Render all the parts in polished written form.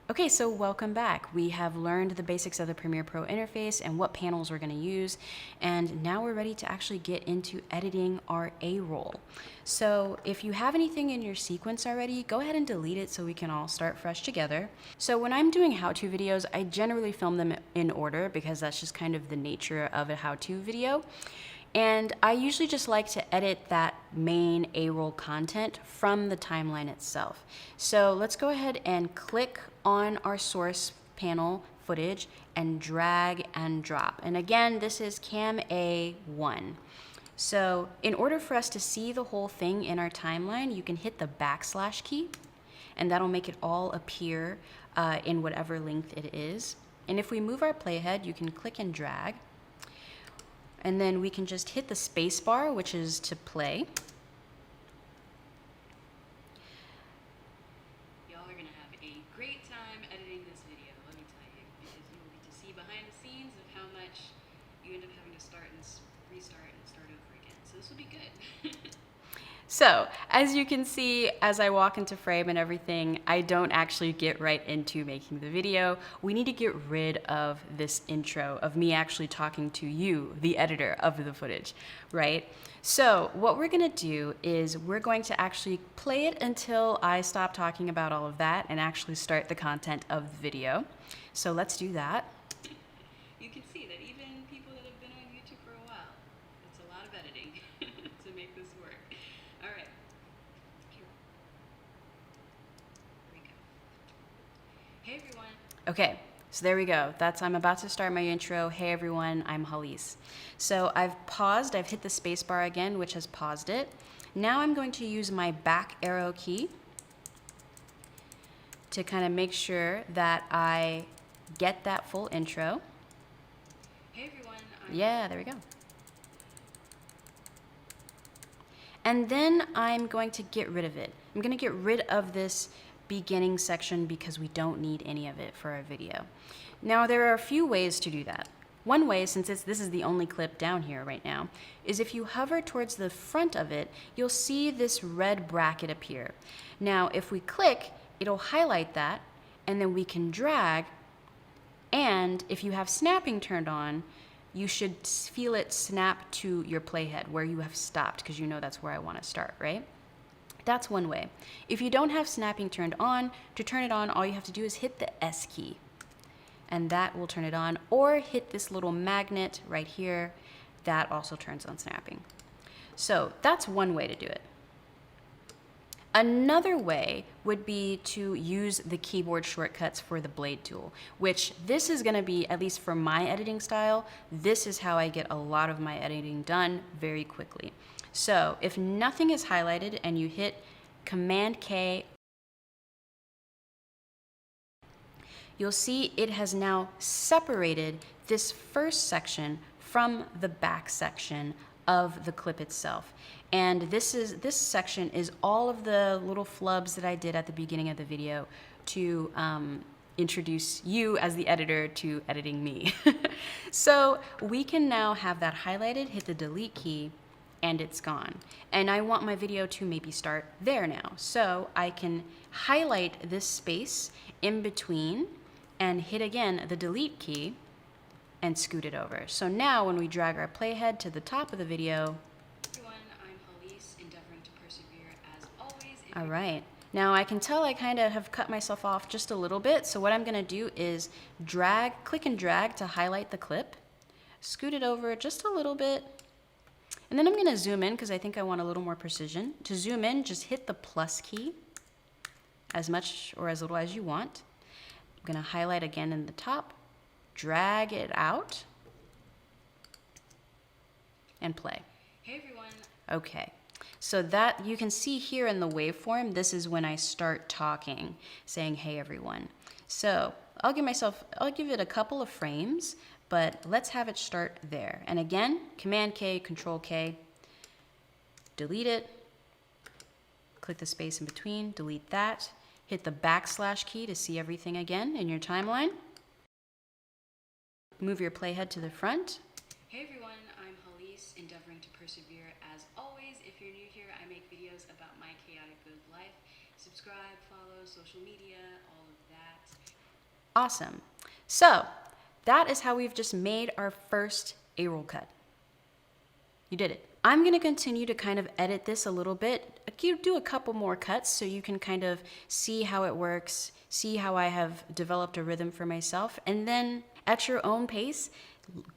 Okay, so welcome back. We have learned the basics of the Premiere Pro interface and what panels we're going to use, and now we're ready to actually get into editing our A-roll. So if you have anything in your sequence already, go ahead and delete it so we can all start fresh together. So when I'm doing how-to videos, I generally film them in order because that's just kind of the nature of a how-to video. And I usually just like to edit that main A-roll content from the timeline itself. So let's go ahead and click on our source panel footage and drag and drop. And again, this is Cam A1. So in order for us to see the whole thing in our timeline, you can hit the backslash key, and that'll make it all appear in whatever length it is. And if we move our playhead, you can click and drag. And then we can just hit the space bar, which is to play. Y'all are gonna have a great time editing this video, let me tell you, because you will get to see behind the scenes of how much you end up having to start and restart and start over again. So this will be good. So, as you can see, as I walk into frame and everything, I don't actually get right into making the video. We need to get rid of this intro of me actually talking to you, the editor of the footage, right? So what we're gonna do is we're going to actually play it until I stop talking about all of that and actually start the content of the video. So let's do that. You can see that even people that have been on YouTube for a while, it's a lot of editing to make this work. All right, here we go. Hey everyone. Okay, so there we go. I'm about to start my intro. Hey everyone, I'm Halise. So I've paused, I've hit the space bar again, which has paused it. Now I'm going to use my back arrow key to kind of make sure that I get that full intro. Hey everyone. Yeah, there we go. And then I'm going to get rid of it. I'm going to get rid of this beginning section because we don't need any of it for our video. Now there are a few ways to do that. One way, since this is the only clip down here right now, is if you hover towards the front of it, you'll see this red bracket appear. Now if we click, it'll highlight that, and then we can drag, and if you have snapping turned on, you should feel it snap to your playhead where you have stopped, because you know that's where I want to start, right? That's one way. If you don't have snapping turned on, to turn it on, all you have to do is hit the S key, and that will turn it on, or hit this little magnet right here. That also turns on snapping. So that's one way to do it. Another way would be to use the keyboard shortcuts for the blade tool, which this is going to be, at least for my editing style, this is how I get a lot of my editing done very quickly. So if nothing is highlighted and you hit Command K, you'll see it has now separated this first section from the back section of the clip itself. And this section is all of the little flubs that I did at the beginning of the video to introduce you as the editor to editing me. So we can now have that highlighted, hit the delete key, and it's gone. And I want my video to maybe start there now. So I can highlight this space in between and hit again the delete key and scoot it over. So now when we drag our playhead to the top of the video, Everyone, I'm Halise, endeavoring to persevere as always. all right. Now I can tell I kind of have cut myself off just a little bit, so what I'm gonna do is click and drag to highlight the clip, scoot it over just a little bit, and then I'm gonna zoom in because I think I want a little more precision. To zoom in, just hit the plus key, as much or as little as you want. I'm gonna highlight again in the top, drag it out, and play. Hey everyone. Okay, so that you can see here in the waveform, this is when I start talking, saying, hey everyone. So I'll give it a couple of frames, but let's have it start there. And again, Command K, Control K, delete it, click the space in between, delete that, hit the backslash key to see everything again in your timeline. Move your playhead to the front. Hey everyone, I'm Halise, endeavoring to persevere as always. If you're new here, I make videos about my chaotic good life. Subscribe, follow, social media, all of that. Awesome. So that is how we've just made our first A-roll cut. You did it. I'm going to continue to kind of edit this a little bit. You do a couple more cuts so you can kind of see how it works, see how I have developed a rhythm for myself, and then at your own pace,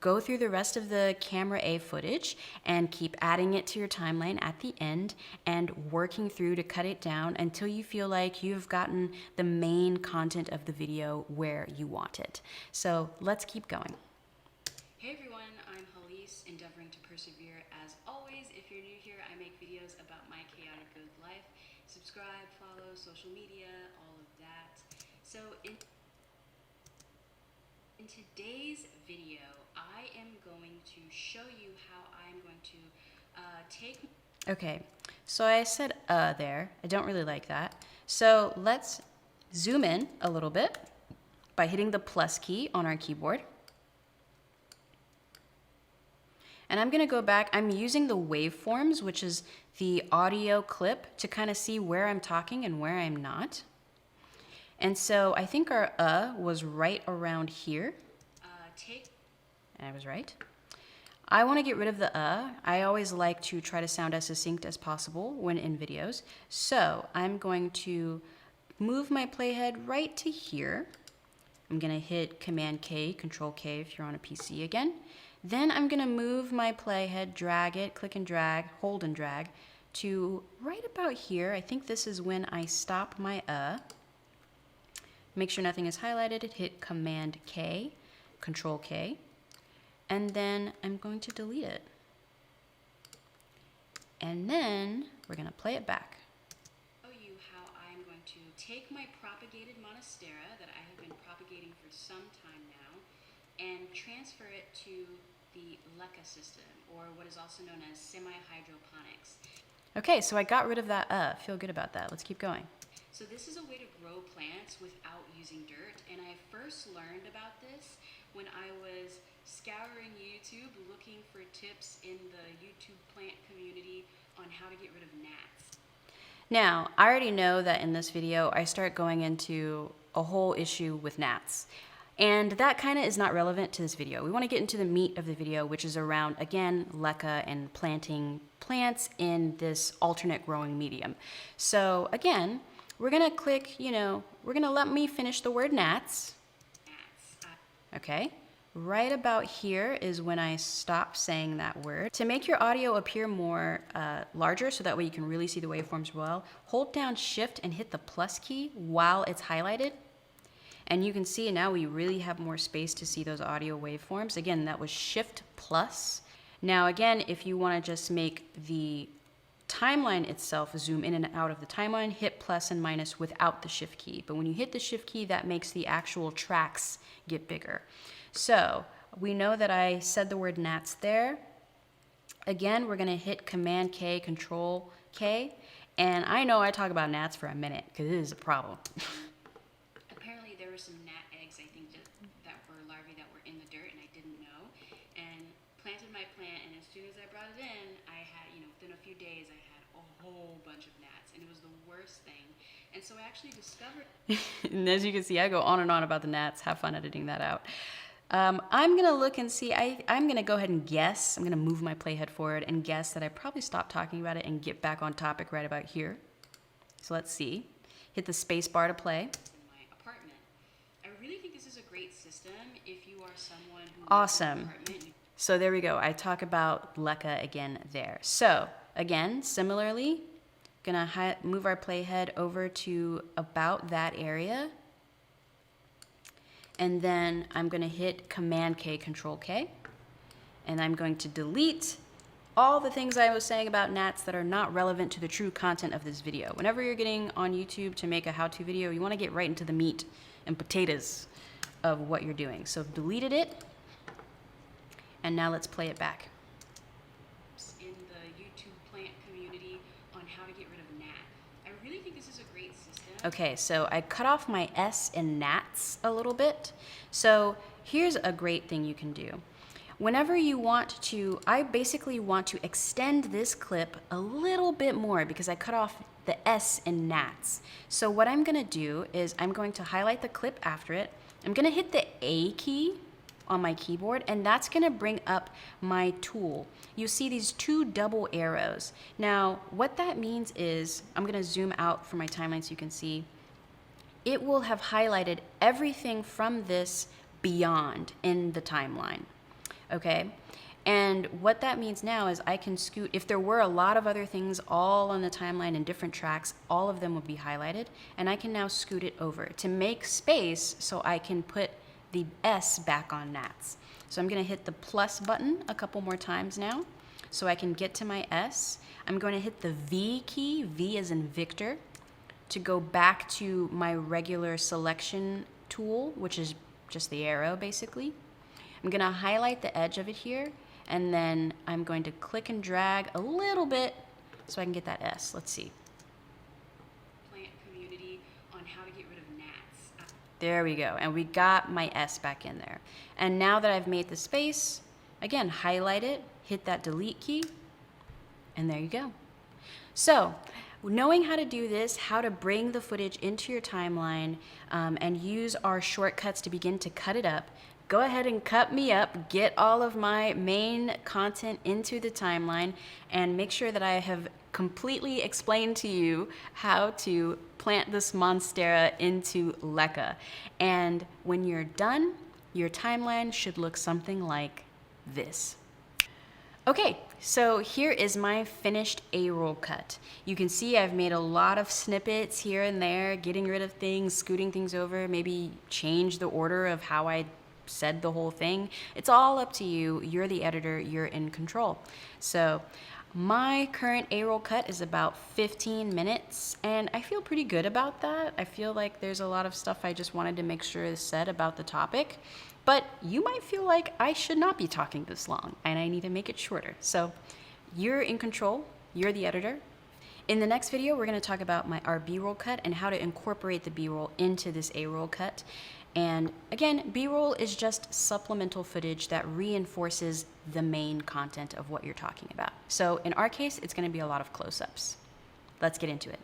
go through the rest of the camera A footage and keep adding it to your timeline at the end and working through to cut it down until you feel like you've gotten the main content of the video where you want it. So let's keep going. Hey everyone, I'm Halise, endeavoring to persevere. As always, if you're new here, I make videos about my chaotic good life. Subscribe, follow, social media, all of that. So in today's video, I am going to show you how I'm going to take... Okay, so I said there. I don't really like that. So let's zoom in a little bit by hitting the plus key on our keyboard. And I'm going to go back. I'm using the waveforms, which is the audio clip, to kind of see where I'm talking and where I'm not. And so I think our was right around here. And I was right. I want to get rid of the I always like to try to sound as succinct as possible when in videos. So I'm going to move my playhead right to here. I'm going to hit Command K, Control K if you're on a PC again. Then I'm going to move my playhead, drag it, click and drag, hold and drag to right about here. I think this is when I stop my Make sure nothing is highlighted. Hit Command K, Control K, and then I'm going to delete it. And then we're going to play it back. Show you how I'm going to take my propagated monastera that I have been propagating for some time now and transfer it to the LECA system, or what is also known as semi-hydroponics. Okay, so I got rid of that Feel good about that. Let's keep going. So this is a way to grow plants without using dirt, and I first learned about this when I was scouring YouTube looking for tips in the YouTube plant community on how to get rid of gnats. Now, I already know that in this video I start going into a whole issue with gnats. And that kind of is not relevant to this video. We want to get into the meat of the video, which is around, again, LECA and planting plants in this alternate growing medium. So again, we're going to click, we're going to let me finish the word gnats. Okay. Right about here is when I stop saying that word. To make your audio appear more larger so that way you can really see the waveforms well, hold down Shift and hit the plus key while it's highlighted. And you can see now we really have more space to see those audio waveforms. Again, that was Shift plus. Now again, if you want to just make the timeline itself zoom in and out of the timeline, hit plus and minus without the Shift key. But when you hit the Shift key, that makes the actual tracks get bigger. So we know that I said the word gnats there. Again, we're going to hit Command K, Control K. And I know I talk about gnats for a minute because it is a problem. Apparently there were some gnat eggs, I think, that were larvae that were in the dirt, and I didn't know. And planted my plant, and as soon as I brought it in, I had, within a few days, I had a whole bunch of gnats, and it was the worst thing. And so I actually discovered... And as you can see, I go on and on about the gnats. Have fun editing that out. I'm going to look and see. I'm going to go ahead and guess. I'm going to move my playhead forward and guess that I probably stopped talking about it and get back on topic right about here. So let's see. Hit the space bar to play. I really think this is a great system if you are someone who Awesome. So there we go. I talk about LECA again there. So again, similarly, gonna move our playhead over to about that area. And then I'm gonna hit Command K, Control K. And I'm going to delete all the things I was saying about gnats that are not relevant to the true content of this video. Whenever you're getting on YouTube to make a how-to video, you want to get right into the meat and potatoes of what you're doing. So I've deleted it, and now let's play it back. In the YouTube plant community on how to get rid of gnat. I really think this is a great system. Okay, so I cut off my S in gnats a little bit. So here's a great thing you can do. whenever you want to, I basically want to extend this clip a little bit more because I cut off the S in gnats. So what I'm gonna do is I'm going to highlight the clip after it. I'm gonna hit the A key on my keyboard, and that's gonna bring up my tool. You see these two double arrows. Now, what that means is, I'm gonna zoom out for my timeline so you can see, it will have highlighted everything from this beyond in the timeline, okay? And what that means now is I can scoot, if there were a lot of other things all on the timeline in different tracks, all of them would be highlighted, and I can now scoot it over to make space so I can put the S back on gnats. So I'm gonna hit the plus button a couple more times now so I can get to my S. I'm going to hit the V key, V as in Victor, to go back to my regular selection tool, which is just the arrow basically. I'm gonna highlight the edge of it here, and then I'm going to click and drag a little bit so I can get that S. Let's see. Plant community on how to get rid of gnats. There we go, and we got my S back in there. And now that I've made the space, again, highlight it, hit that delete key, and there you go. So, knowing how to do this, how to bring the footage into your timeline, and use our shortcuts to begin to cut it up, go ahead and cut me up, get all of my main content into the timeline, and make sure that I have completely explained to you how to plant this monstera into leca. And when you're done, your timeline should look something like this. Okay, so here is my finished A-roll cut. You can see I've made a lot of snippets here and there, getting rid of things, scooting things over, maybe change the order of how I said the whole thing. It's all up to you. You're the editor, you're in control. So my current A-roll cut is about 15 minutes, and I feel pretty good about that. I feel like there's a lot of stuff I just wanted to make sure is said about the topic. But you might feel like I should not be talking this long and I need to make it shorter. So you're in control, you're the editor. In the next video, we're gonna talk about our B-roll cut and how to incorporate the B-roll into this A-roll cut. And again, B-roll is just supplemental footage that reinforces the main content of what you're talking about. So in our case, it's gonna be a lot of close-ups. Let's get into it.